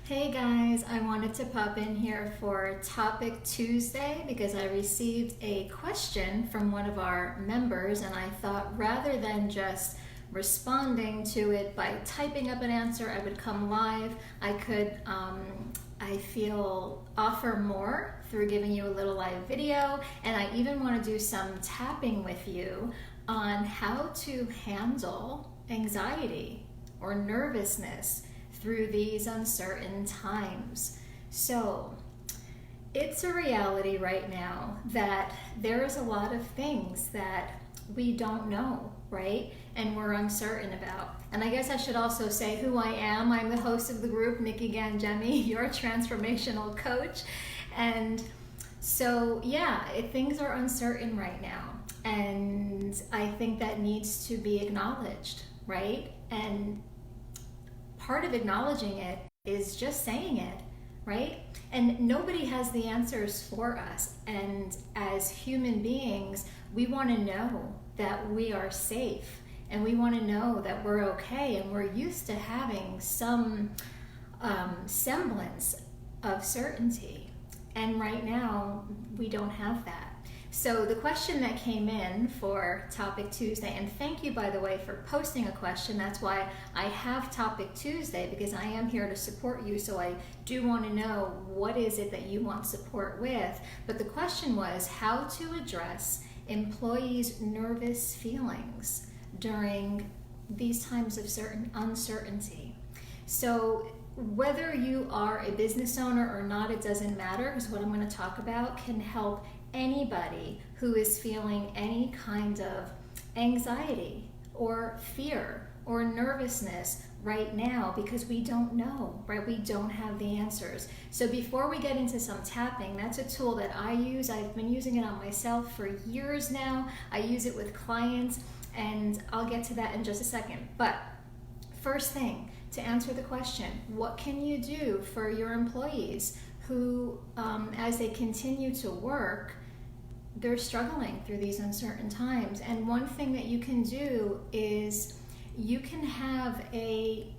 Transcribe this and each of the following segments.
Hey guys, I wanted to pop in here for Topic Tuesday because I received a question from one of our members, and I thought rather than just responding to it by typing up an answer, I would come live. I could, offer more through giving you a little live video, and I even want to do some tapping with you on how to handle anxiety or nervousness through these uncertain times. So it's a reality right now that there is a lot of things that we don't know, right? And we're uncertain about. And I guess I should also say who I am. I'm the host of the group, Nikki Gangemi, your transformational coach. And so, things are uncertain right now. And I think that needs to be acknowledged, right? And part of acknowledging it is just saying it, right? And nobody has the answers for us. And as human beings, we want to know that we are safe, and we want to know that we're okay, and we're used to having some semblance of certainty. And right now, we don't have that. So the question that came in for Topic Tuesday, and thank you, by the way, for posting a question. That's why I have Topic Tuesday, because I am here to support you. So I do want to know what is it that you want support with. But the question was how to address employees' nervous feelings during these times of certain uncertainty. So whether you are a business owner or not, it doesn't matter, because what I'm going to talk about can help anybody who is feeling any kind of anxiety or fear or nervousness right now, because we don't know, right? We don't have the answers. So before we get into some tapping, that's a tool that I use. I've been using it on myself for years now. I use it with clients, and I'll get to that in just a second. But first thing, to answer the question, what can you do for your employees who, as they continue to work, they're struggling through these uncertain times? And one thing that you can do is you can have a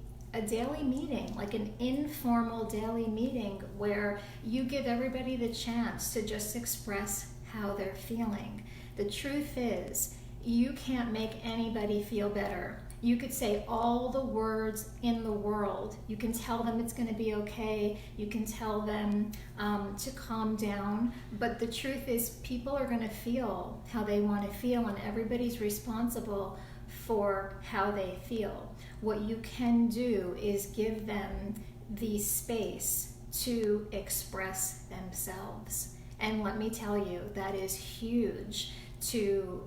daily meeting, like an informal daily meeting, where you give everybody the chance to just express how they're feeling. The truth is, you can't make anybody feel better. You could say all the words in the world. You can tell them it's going to be okay. You can tell them to calm down. But the truth is, people are going to feel how they want to feel, and everybody's responsible for how they feel. What you can do is give them the space to express themselves. And let me tell you, that is huge, to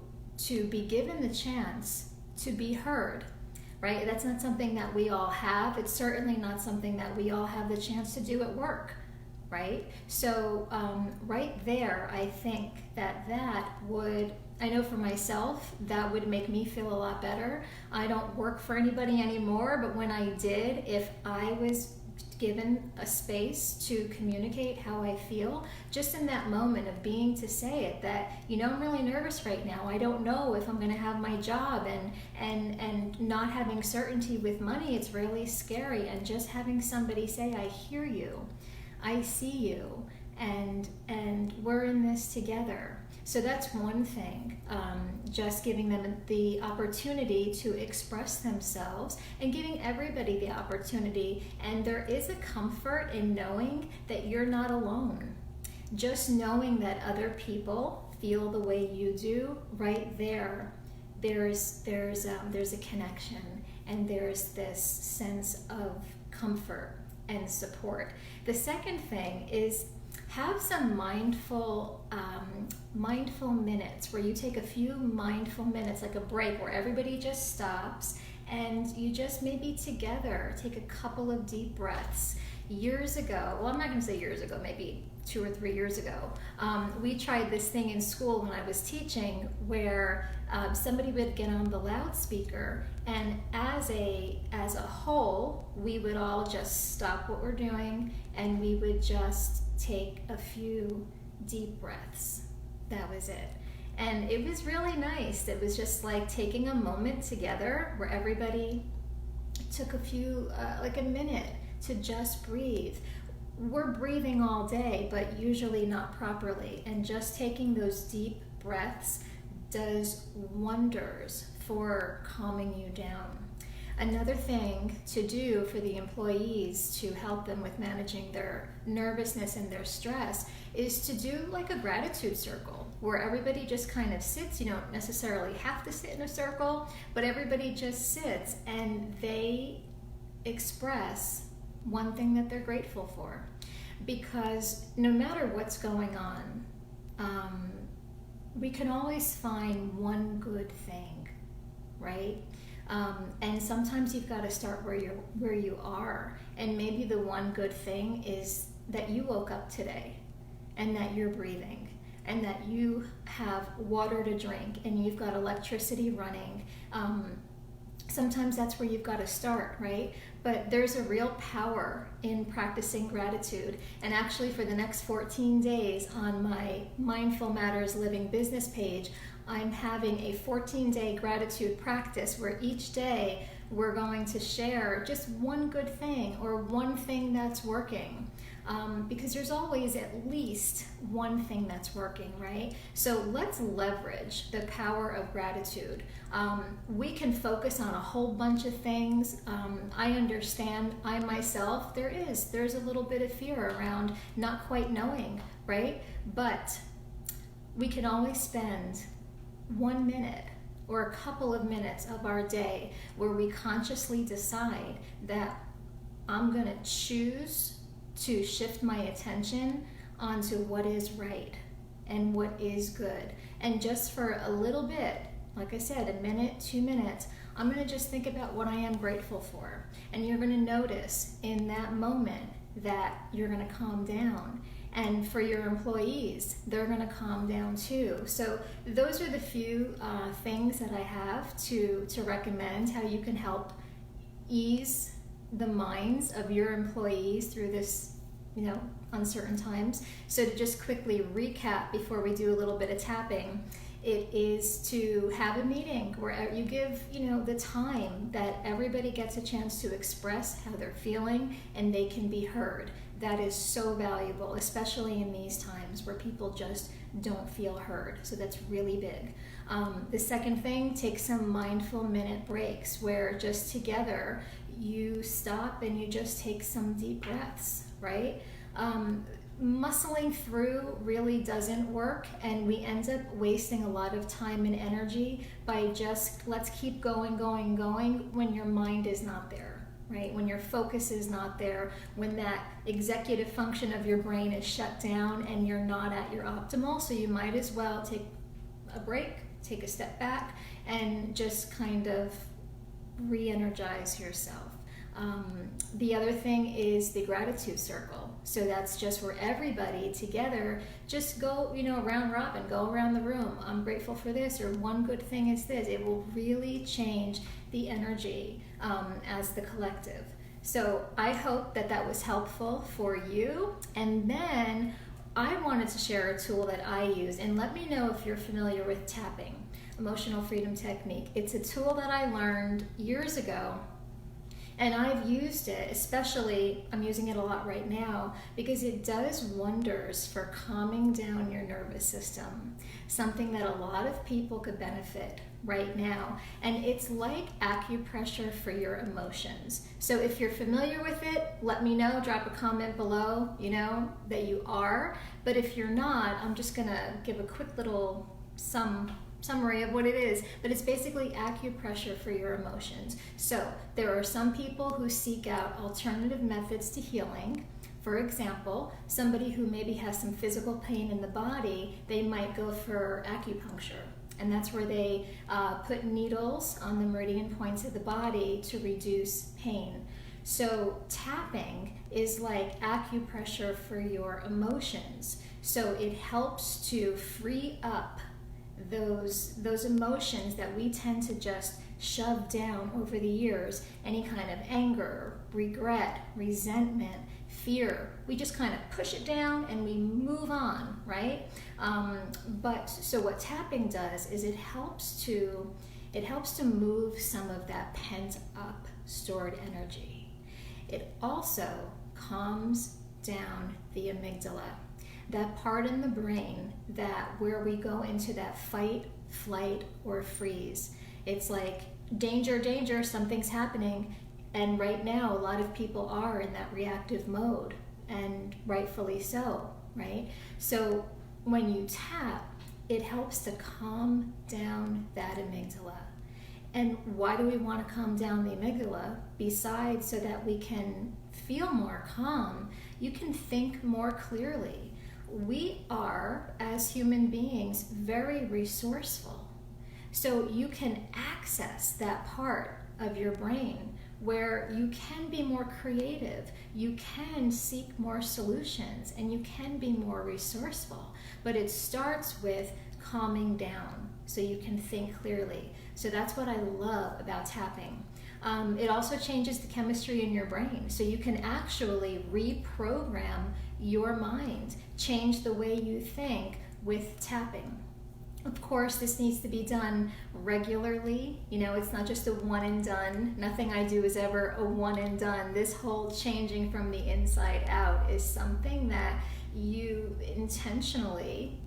be given the chance to be heard, right? That's not something that we all have. It's certainly not something that we all have the chance to do at work, right? So right there, I think that would, I know for myself, that would make me feel a lot better. I don't work for anybody anymore, but when I did, if I was given a space to communicate how I feel, just in that moment of being to say it, that, I'm really nervous right now. I don't know if I'm going to have my job, and not having certainty with money, it's really scary. And just having somebody say, I hear you, I see you, and we're in this together. So that's one thing, just giving them the opportunity to express themselves and giving everybody the opportunity. And there is a comfort in knowing that you're not alone. Just knowing that other people feel the way you do, right there's a connection, and there's this sense of comfort and support. The second thing is, have some mindful minutes where you take a few mindful minutes, like a break, where everybody just stops and you just maybe together take a couple of deep breaths. Years ago, well, I'm not going to say years ago, maybe 2 or 3 years ago, we tried this thing in school when I was teaching, where somebody would get on the loudspeaker, and as a whole, we would all just stop what we're doing, and we would just take a few deep breaths. That was it. And it was really nice. It was just like taking a moment together where everybody took a few, like a minute to just breathe. We're breathing all day, but usually not properly. And just taking those deep breaths does wonders for calming you down. Another thing to do for the employees to help them with managing their nervousness and their stress is to do like a gratitude circle where everybody just kind of sits. You don't necessarily have to sit in a circle, but everybody just sits and they express one thing that they're grateful for. Because no matter what's going on, we can always find one good thing, right? And sometimes you've got to start where you are, and maybe the one good thing is that you woke up today, and that you're breathing, and that you have water to drink, and you've got electricity running. Sometimes that's where you've got to start, right? But there's a real power in practicing gratitude. And actually for the next 14 days on my Mindful Matters Living business page, I'm having a 14-day gratitude practice where each day we're going to share just one good thing or one thing that's working. Because there's always at least one thing that's working, right? So let's leverage the power of gratitude. We can focus on a whole bunch of things. I understand, I myself, there's a little bit of fear around not quite knowing, right? But we can always spend 1 minute or a couple of minutes of our day where we consciously decide that I'm going to choose to shift my attention onto what is right and what is good. And just for a little bit, like I said, a minute, 2 minutes, I'm going to just think about what I am grateful for. And you're going to notice in that moment that you're going to calm down. And for your employees, they're going to calm down too. So those are the few things that I have to recommend how you can help ease the minds of your employees through this, uncertain times. So to just quickly recap before we do a little bit of tapping, it is to have a meeting where you give, the time that everybody gets a chance to express how they're feeling and they can be heard. That is so valuable, especially in these times where people just don't feel heard. So that's really big. The second thing, take some mindful minute breaks where just together you stop and you just take some deep breaths, right? Muscling through really doesn't work, and we end up wasting a lot of time and energy by just let's keep going when your mind is not there, right? When your focus is not there, when that executive function of your brain is shut down and you're not at your optimal. So you might as well take a break, take a step back, and just kind of re-energize yourself. The other thing is the gratitude circle. So that's just where everybody together just go, round robin, go around the room. I'm grateful for this, or one good thing is this. It will really change the energy as the collective. So I hope that was helpful for you. And then I wanted to share a tool that I use, and let me know if you're familiar with tapping, emotional freedom technique. It's a tool that I learned years ago. And I've used it, especially, I'm using it a lot right now, because it does wonders for calming down your nervous system, something that a lot of people could benefit right now. And it's like acupressure for your emotions. So if you're familiar with it, let me know, drop a comment below, that you are. But if you're not, I'm just gonna give a quick little summary of what it is, but it's basically acupressure for your emotions. So there are some people who seek out alternative methods to healing. For example, somebody who maybe has some physical pain in the body, they might go for acupuncture. And that's where they put needles on the meridian points of the body to reduce pain. So tapping is like acupressure for your emotions. So it helps to free up those emotions that we tend to just shove down over the years. Any kind of anger, regret, resentment, fear, we just kind of push it down and we move on, right? But so what tapping does is it helps to move some of that pent up stored energy. it also calms down the amygdala, that part in the brain that where we go into that fight, flight, or freeze. It's like, danger, danger, something's happening. And right now, a lot of people are in that reactive mode, and rightfully so, right? So when you tap, it helps to calm down that amygdala. And why do we want to calm down the amygdala? Besides so that we can feel more calm, you can think more clearly. We are, as human beings, very resourceful. So you can access that part of your brain where you can be more creative, you can seek more solutions, and you can be more resourceful. But it starts with calming down so you can think clearly. So that's what I love about tapping. It also changes the chemistry in your brain. So you can actually reprogram your mind, change the way you think with tapping. Of course, this needs to be done regularly. You know, it's not just a one and done. Nothing I do is ever a one and done. This whole changing from the inside out is something that you intentionally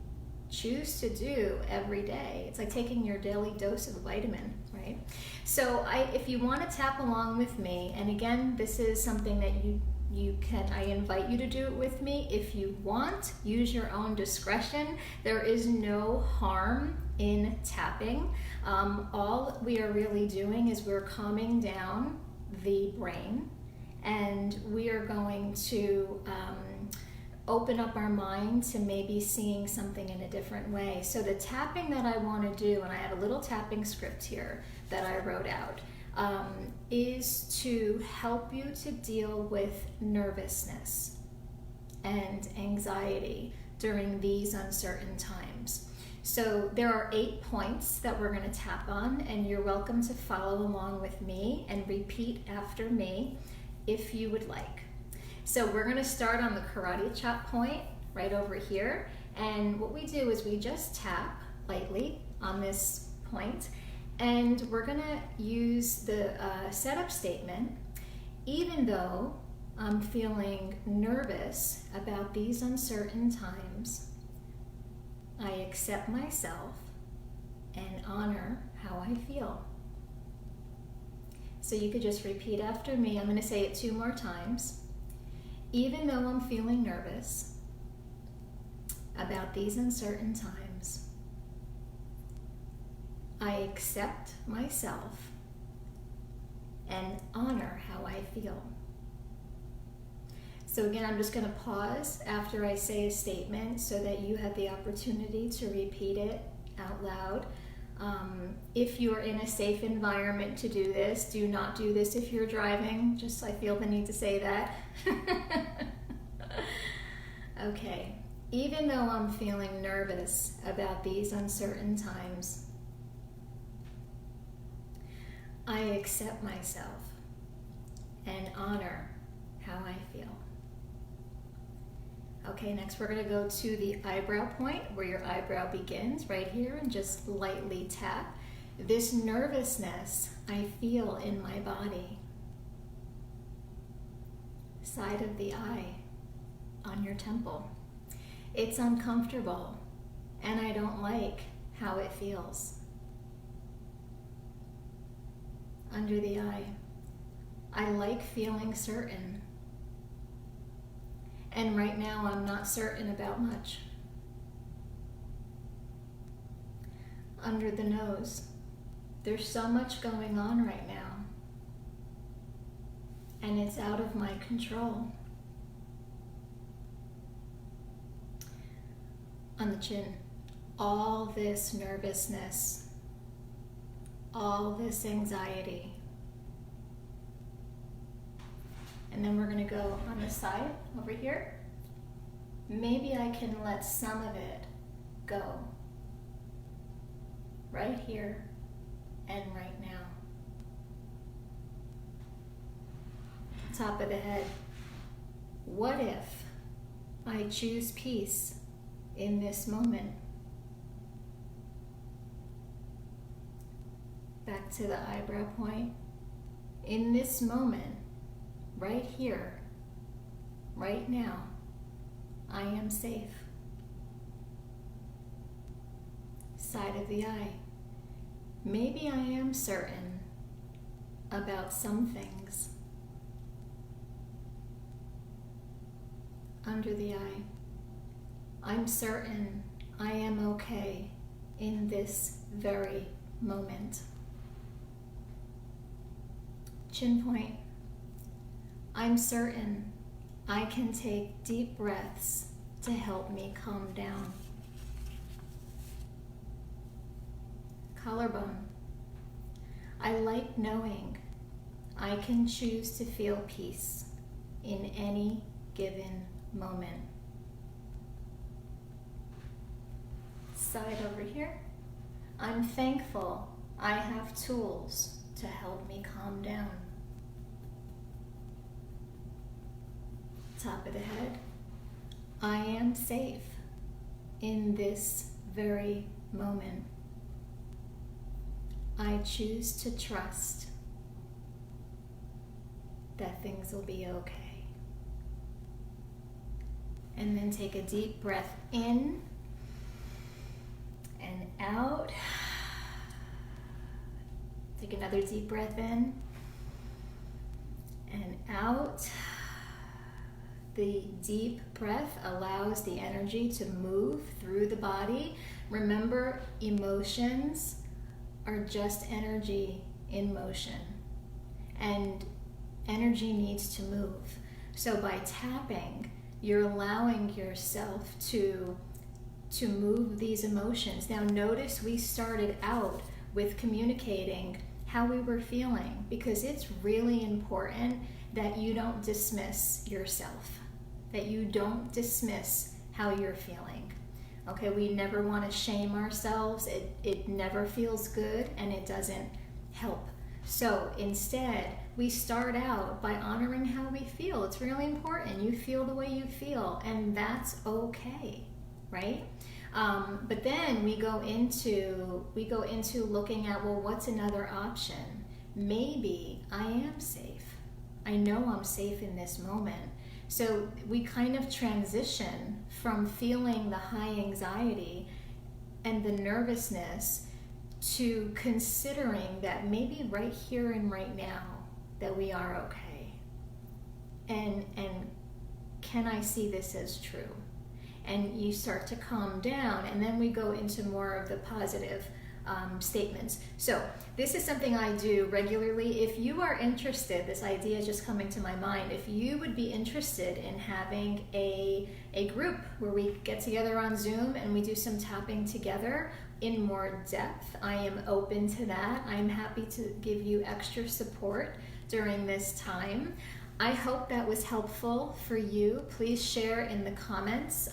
choose to do every day. It's like taking your daily dose of a vitamin, right? So if you want to tap along with me, and again, this is something that I invite you to do it with me. If you want, use your own discretion. There is no harm in tapping. All we are really doing is we're calming down the brain, and we are going to open up our mind to maybe seeing something in a different way. So the tapping that I want to do, and I have a little tapping script here that I wrote out, is to help you to deal with nervousness and anxiety during these uncertain times. So there are 8 points that we're going to tap on, and you're welcome to follow along with me and repeat after me if you would like. So we're going to start on the karate chop point right over here, and what we do is we just tap lightly on this point, and we're going to use the setup statement. Even though I'm feeling nervous about these uncertain times, I accept myself and honor how I feel. So you could just repeat after me. I'm going to say it 2 more times. Even though I'm feeling nervous about these uncertain times, I accept myself and honor how I feel. So again, I'm just going to pause after I say a statement so that you have the opportunity to repeat it out loud. If you're in a safe environment to do this, do not do this if you're driving. Just I feel the need to say that. Okay. Even though I'm feeling nervous about these uncertain times, I accept myself and honor how I feel. Okay, next we're going to go to the eyebrow point where your eyebrow begins right here, and just lightly tap. This nervousness I feel in my body. Side of the eye on your temple. It's uncomfortable and I don't like how it feels. Under the eye. I like feeling certain. And right now I'm not certain about much. Under the nose. There's so much going on right now. And it's out of my control. On the chin. All this nervousness. All this anxiety. And then we're going to go on the side over here. Maybe I can let some of it go. Right here and right now. Top of the head. What if I choose peace in this moment? Back to the eyebrow point. In this moment, right here, right now, I am safe. Side of the eye. Maybe I am certain about some things. Under the eye. I'm certain I am okay in this very moment. Chin point. I'm certain I can take deep breaths to help me calm down. Collarbone. I like knowing I can choose to feel peace in any given moment. Side over here. I'm thankful I have tools to help me calm down. Top of the head. I am safe in this very moment. I choose to trust that things will be okay. And then take a deep breath in and out. Take another deep breath in and out. The deep breath allows the energy to move through the body. Remember, emotions are just energy in motion, and energy needs to move. So by tapping, you're allowing yourself to move these emotions. Now notice we started out with communicating how we were feeling, because it's really important that you don't dismiss yourself, that you don't dismiss how you're feeling. Okay, we never want to shame ourselves. It never feels good and it doesn't help. So instead, we start out by honoring how we feel. It's really important. You feel the way you feel, and that's okay, right? But then we go into looking at, well, what's another option? Maybe I am safe. I know I'm safe in this moment. So we kind of transition from feeling the high anxiety and the nervousness to considering that maybe right here and right now that we are okay. And can I see this as true? And you start to calm down, and then we go into more of the positive statements. So this is something I do regularly. If you are interested, this idea is just coming to my mind, if you would be interested in having a group where we get together on Zoom and we do some tapping together in more depth, I am open to that. I'm happy to give you extra support during this time. I hope that was helpful for you. Please share in the comments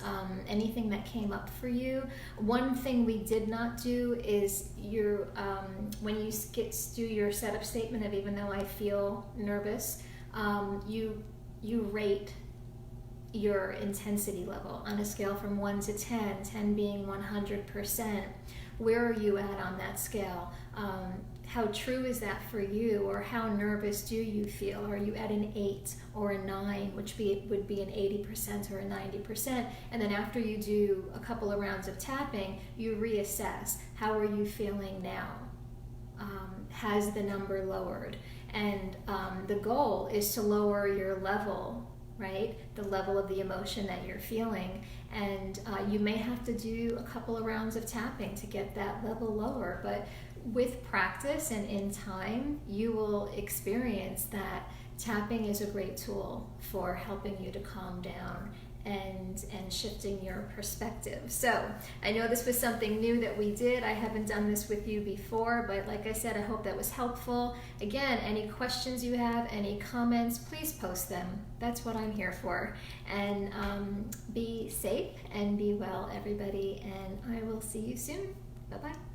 anything that came up for you. One thing we did not do is when you do your setup statement of even though I feel nervous, you rate your intensity level on a scale from 1 to 10, 10 being 100%. Where are you at on that scale? How true is that for you, or how nervous do you feel? Are you at an 8 or a 9, which would be an 80% or a 90%? And then after you do a couple of rounds of tapping, you reassess. How are you feeling now? Has the number lowered? And the goal is to lower your level, right? The level of the emotion that you're feeling. And you may have to do a couple of rounds of tapping to get that level lower, but with practice and in time, you will experience that tapping is a great tool for helping you to calm down and shifting your perspective. So I know this was something new that we did. I haven't done this with you before, but like I said, I hope that was helpful. Again, any questions you have, any comments, please post them. That's what I'm here for. And be safe and be well, everybody, and I will see you soon. Bye-bye.